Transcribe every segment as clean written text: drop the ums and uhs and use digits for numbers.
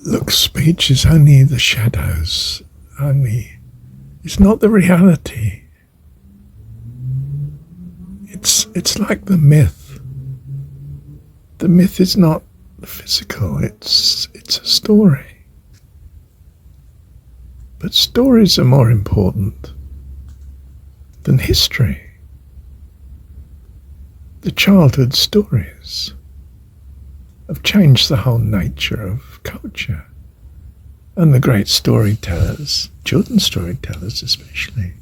Look, speech is only the shadows, it's not the reality. It's like the myth. The myth is not the physical, it's a story. But stories are more important than history. The childhood stories have changed the whole nature of culture. And the great storytellers, children's storytellers especially,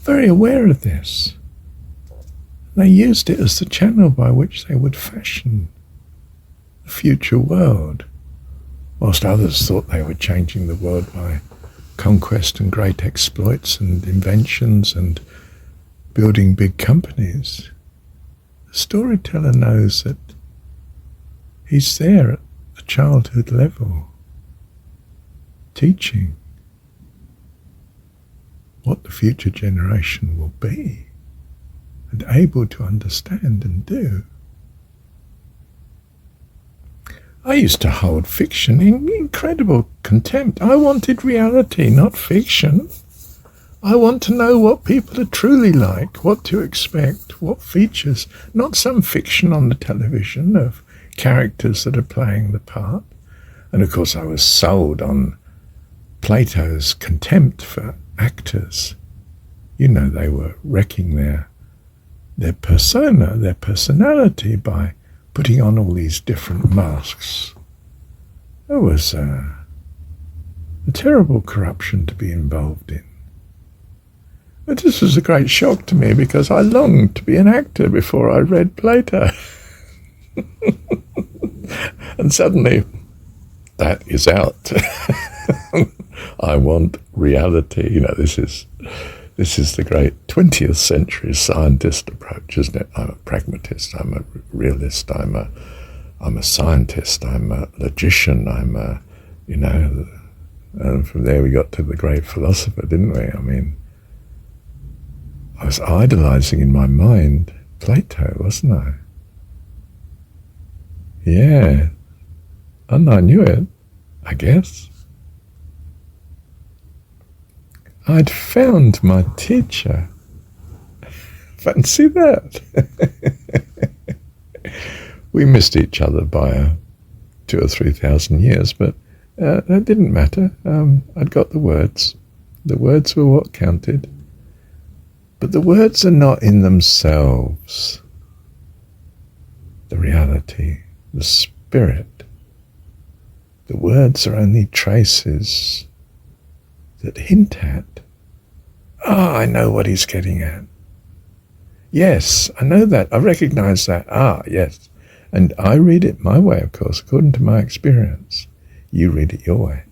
very aware of this. They used it as the channel by which they would fashion the future world, whilst others thought they were changing the world by conquest and great exploits and inventions and building big companies. The storyteller knows that he's there at the childhood level, teaching what the future generation will be and able to understand and do. I used to hold fiction in incredible contempt. I wanted reality, not fiction. I want to know what people are truly like, what to expect, what features, not some fiction on the television of characters that are playing the part. And of course I was sold on Plato's contempt for actors. You know, they were wrecking their persona, their personality by putting on all these different masks. It was a terrible corruption to be involved in. But this was a great shock to me because I longed to be an actor before I read Plato. And suddenly, that is out. I want reality. You know, this is the great 20th century scientist approach, isn't it? I'm a pragmatist, I'm a realist, I'm a scientist, I'm a logician, and from there we got to the great philosopher, didn't we? I mean, I was idolizing in my mind Plato, wasn't I? Yeah, and I knew it, I guess. I'd found my teacher. Fancy that. We missed each other by 2,000 or 3,000 years, but that didn't matter. I'd got the words. The words were what counted. But the words are not in themselves the reality, the spirit. The words are only traces that hint at, I know what he's getting at. Yes, I know that. I recognize that. Yes. And I read it my way, of course, according to my experience. You read it your way.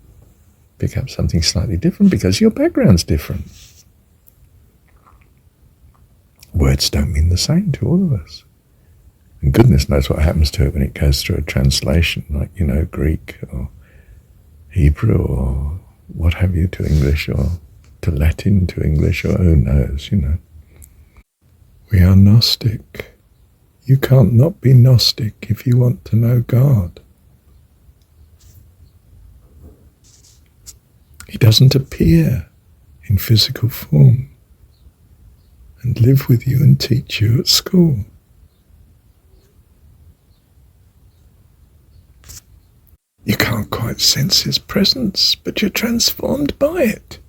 Pick up something slightly different because your background's different. Words don't mean the same to all of us. And goodness knows what happens to it when it goes through a translation, like, Greek or Hebrew or what have you to English, or to Latin to English, or who knows, We are Gnostic. You can't not be Gnostic if you want to know God. He doesn't appear in physical form and live with you and teach you at school. You can't quite sense his presence, but you're transformed by it.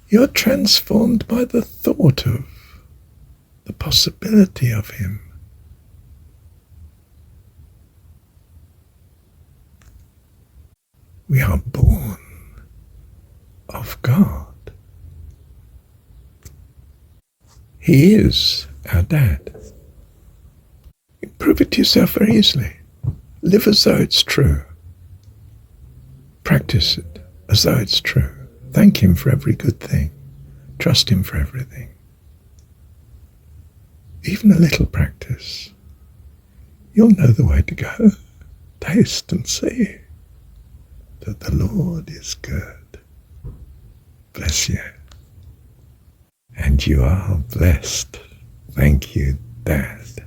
You're transformed by the thought of the possibility of him. We are born of God. He is our dad. You prove it to yourself very easily. Live as though it's true. Practice it as though it's true. Thank him for every good thing. Trust him for everything. Even a little practice. You'll know the way to go. Taste and see that the Lord is good. Bless you. And you are blessed. Thank you, Dad.